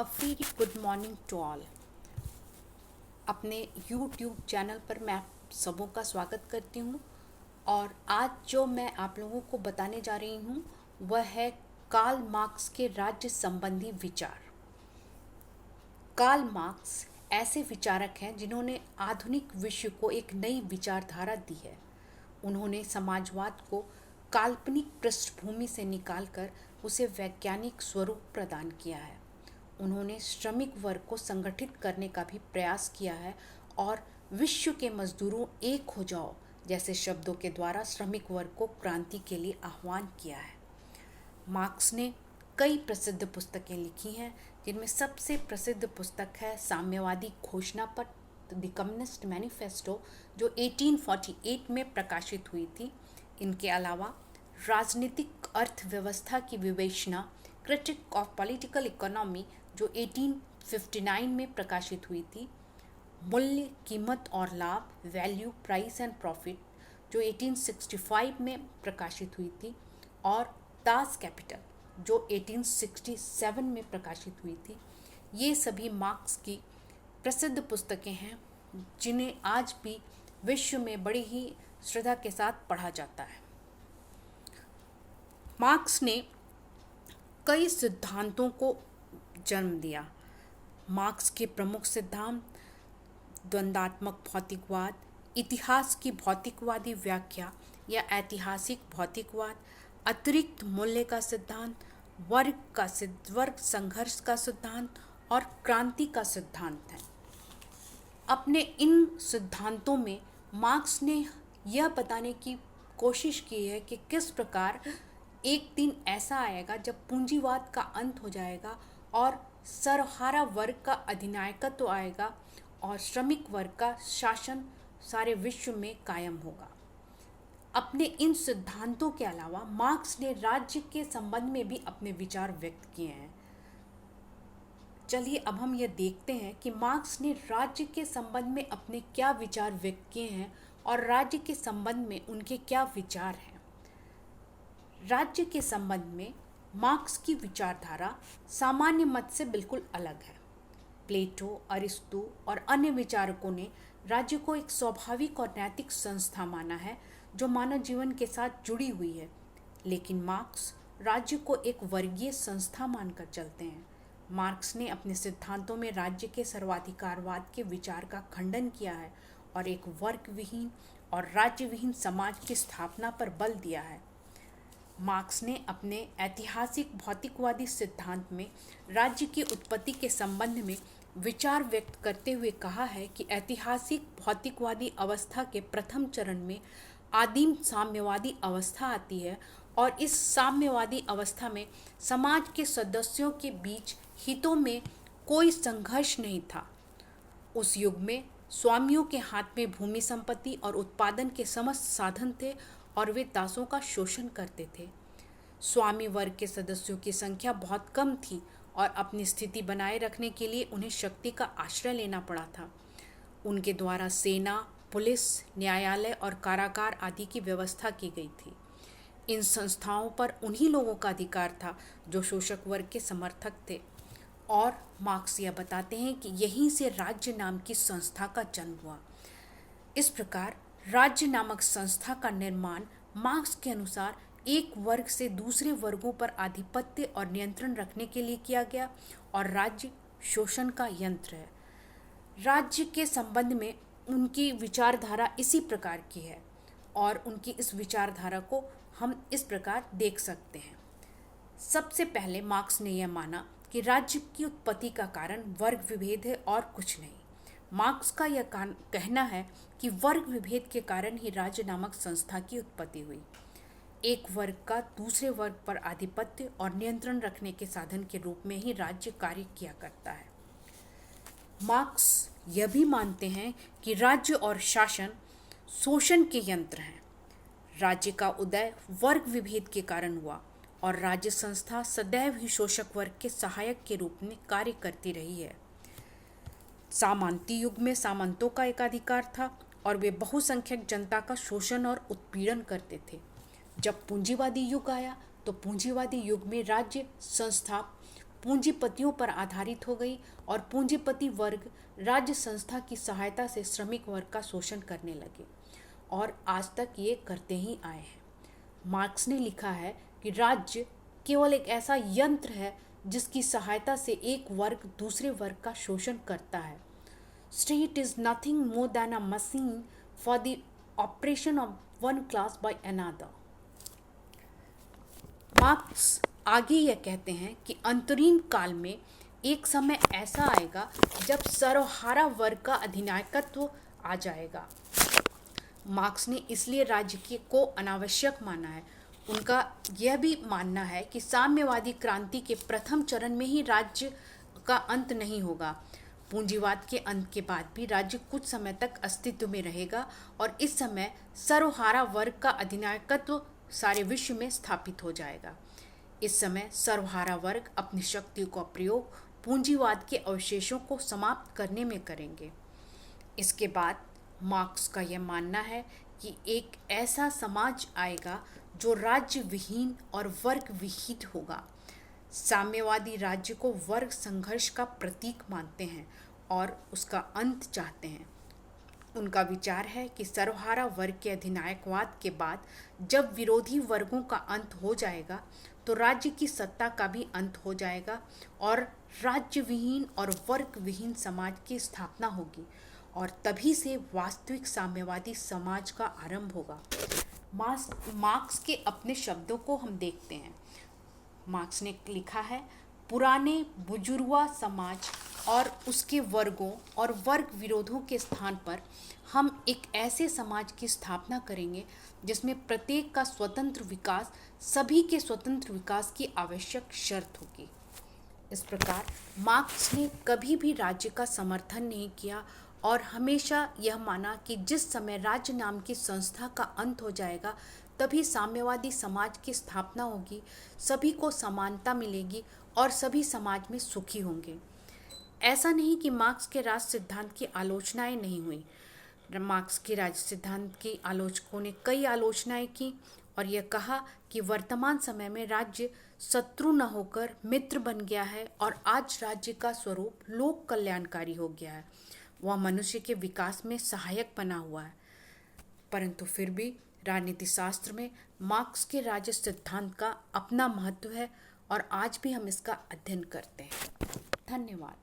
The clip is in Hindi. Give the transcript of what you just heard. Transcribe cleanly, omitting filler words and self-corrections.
A very good morning to all. अपने यूट्यूब चैनल पर मैं आप सबों का स्वागत करती हूँ और आज जो मैं आप लोगों को बताने जा रही हूँ वह है कार्ल मार्क्स के राज्य संबंधी विचार। कार्ल मार्क्स ऐसे विचारक हैं जिन्होंने आधुनिक विश्व को एक नई विचारधारा दी है। उन्होंने समाजवाद को काल्पनिक पृष्ठभूमि से निकालकर उसे वैज्ञानिक स्वरूप प्रदान किया है। उन्होंने श्रमिक वर्ग को संगठित करने का भी प्रयास किया है और विश्व के मजदूरों एक हो जाओ जैसे शब्दों के द्वारा श्रमिक वर्ग को क्रांति के लिए आह्वान किया है। मार्क्स ने कई प्रसिद्ध पुस्तकें लिखी हैं, जिनमें सबसे प्रसिद्ध पुस्तक है साम्यवादी घोषणा पत्र द कम्युनिस्ट मैनिफेस्टो, जो 1848 में प्रकाशित हुई थी। इनके अलावा राजनीतिक अर्थव्यवस्था की विवेचना क्रिटिक ऑफ पॉलिटिकल इकोनॉमी, जो 1859 में प्रकाशित हुई थी। मूल्य, कीमत और लाभ, वैल्यू, प्राइस एंड प्रॉफिट, जो 1865 में प्रकाशित हुई थी। और दास कैपिटल, जो 1867 में प्रकाशित हुई थी। ये सभी मार्क्स की प्रसिद्ध पुस्तकें हैं जिन्हें आज भी विश्व में बड़ी ही श्रद्धा के साथ पढ़ा जाता है। मार्क्स ने कई सिद्धांतों को जन्म दिया। मार्क्स के प्रमुख सिद्धांत द्वंद्वात्मक भौतिकवाद, इतिहास की भौतिकवादी व्याख्या या ऐतिहासिक भौतिकवाद, अतिरिक्त मूल्य का सिद्धांत, वर्ग संघर्ष का सिद्धांत और क्रांति का सिद्धांत है। अपने इन सिद्धांतों में मार्क्स ने यह बताने की कोशिश की है कि किस प्रकार एक दिन ऐसा आएगा जब पूंजीवाद का अंत हो जाएगा और सर्वहारा वर्ग का अधिनायकत्व आएगा और श्रमिक वर्ग का शासन सारे विश्व में कायम होगा। अपने इन सिद्धांतों के अलावा मार्क्स ने राज्य के संबंध में भी अपने विचार व्यक्त किए हैं। चलिए अब हम ये देखते हैं कि मार्क्स ने राज्य के संबंध में अपने क्या विचार व्यक्त किए हैं और राज्य के संबंध में उनके क्या विचार हैं। राज्य के संबंध में मार्क्स की विचारधारा सामान्य मत से बिल्कुल अलग है। प्लेटो, अरिस्टो और अन्य विचारकों ने राज्य को एक स्वाभाविक और नैतिक संस्था माना है जो मानव जीवन के साथ जुड़ी हुई है, लेकिन मार्क्स राज्य को एक वर्गीय संस्था मानकर चलते हैं। मार्क्स ने अपने सिद्धांतों में राज्य के सर्वाधिकारवाद के विचार का खंडन किया है और एक वर्ग विहीन और राज्य विहीन समाज की स्थापना पर बल दिया है। मार्क्स ने अपने ऐतिहासिक भौतिकवादी सिद्धांत में राज्य की उत्पत्ति के संबंध में विचार व्यक्त करते हुए कहा है कि ऐतिहासिक भौतिकवादी अवस्था के प्रथम चरण में आदिम साम्यवादी अवस्था आती है और इस साम्यवादी अवस्था में समाज के सदस्यों के बीच हितों में कोई संघर्ष नहीं था। उस युग में स्वामियों के हाथ में भूमि संपत्ति और उत्पादन के समस्त साधन थे और वे दासों का शोषण करते थे। स्वामी वर्ग के सदस्यों की संख्या बहुत कम थी और अपनी स्थिति बनाए रखने के लिए उन्हें शक्ति का आश्रय लेना पड़ा था। उनके द्वारा सेना, पुलिस, न्यायालय और कारागार आदि की व्यवस्था की गई थी। इन संस्थाओं पर उन्हीं लोगों का अधिकार था जो शोषक वर्ग के समर्थक थे। और मार्क्स यह बताते हैं कि यहीं से राज्य नाम की संस्था का जन्म हुआ। इस प्रकार राज्य नामक संस्था का निर्माण मार्क्स के अनुसार एक वर्ग से दूसरे वर्गों पर आधिपत्य और नियंत्रण रखने के लिए किया गया और राज्य शोषण का यंत्र है। राज्य के संबंध में उनकी विचारधारा इसी प्रकार की है और उनकी इस विचारधारा को हम इस प्रकार देख सकते हैं। सबसे पहले मार्क्स ने यह माना कि राज्य की उत्पत्ति का कारण वर्ग विभेद है और कुछ नहीं। मार्क्स का यह कहना है कि वर्ग विभेद के कारण ही राज्य नामक संस्था की उत्पत्ति हुई। एक वर्ग का दूसरे वर्ग पर आधिपत्य और नियंत्रण रखने के साधन के रूप में ही राज्य कार्य किया करता है। मार्क्स यह भी मानते हैं कि राज्य और शासन शोषण के यंत्र हैं। राज्य का उदय वर्ग विभेद के कारण हुआ और राज्य संस्था सदैव ही शोषक वर्ग के सहायक के रूप में कार्य करती रही है। सामंती युग में सामंतों का एकाधिकार था और वे बहुसंख्यक जनता का शोषण और उत्पीड़न करते थे। जब पूंजीवादी युग आया तो पूंजीवादी युग में राज्य संस्था पूंजीपतियों पर आधारित हो गई और पूंजीपति वर्ग राज्य संस्था की सहायता से श्रमिक वर्ग का शोषण करने लगे और आज तक ये करते ही आए हैं। मार्क्स ने लिखा है कि राज्य केवल एक ऐसा यंत्र है जिसकी सहायता से एक वर्ग दूसरे वर्ग का शोषण करता है। State is nothing more than a machine for the operation of one class by another. Marks आगे यह कहते हैं कि अंतरिम काल में एक समय ऐसा आएगा जब सर्वहारा वर्ग का अधिनायकत्व आ जाएगा। मार्क्स ने इसलिए राज्य को अनावश्यक माना है। उनका यह भी मानना है कि साम्यवादी क्रांति के प्रथम चरण में ही राज्य का अंत नहीं होगा। पूंजीवाद के अंत के बाद भी राज्य कुछ समय तक अस्तित्व में रहेगा और इस समय सर्वहारा वर्ग का अधिनायकत्व सारे विश्व में स्थापित हो जाएगा। इस समय सर्वहारा वर्ग अपनी शक्तियों का प्रयोग पूंजीवाद के अवशेषों को समाप्त करने में करेंगे। इसके बाद मार्क्स का यह मानना है कि एक ऐसा समाज आएगा जो राज्य विहीन और वर्ग विहीन होगा। साम्यवादी राज्य को वर्ग संघर्ष का प्रतीक मानते हैं और उसका अंत चाहते हैं। उनका विचार है कि सर्वहारा वर्ग के अधिनायकवाद के बाद जब विरोधी वर्गों का अंत हो जाएगा तो राज्य की सत्ता का भी अंत हो जाएगा और राज्य विहीन और वर्ग विहीन समाज की स्थापना होगी और तभी से वास्तविक साम्यवादी समाज का आरंभ होगा। मार्क्स के अपने शब्दों को हम देखते हैं। मार्क्स ने लिखा है, पुराने बुजुर्गा समाज और उसके वर्गों और वर्ग विरोधों के स्थान पर हम एक ऐसे समाज की स्थापना करेंगे जिसमें प्रत्येक का स्वतंत्र विकास सभी के स्वतंत्र विकास की आवश्यक शर्त होगी। इस प्रकार मार्क्स ने कभी भी राज्य का समर्थन नहीं किया और हमेशा यह माना कि जिस समय राज्य नाम की संस्था का अंत हो जाएगा तभी साम्यवादी समाज की स्थापना होगी, सभी को समानता मिलेगी और सभी समाज में सुखी होंगे। ऐसा नहीं कि मार्क्स के राज सिद्धांत की आलोचनाएं नहीं हुई। मार्क्स के राज सिद्धांत की आलोचकों ने कई आलोचनाएं की और यह कहा कि वर्तमान समय में राज्य शत्रु न होकर मित्र बन गया है और आज राज्य का स्वरूप लोक कल्याणकारी हो गया है। वह मनुष्य के विकास में सहायक बना हुआ है। परंतु फिर भी राजनीति शास्त्र में मार्क्स के राज्य सिद्धांत का अपना महत्व है और आज भी हम इसका अध्ययन करते हैं। धन्यवाद।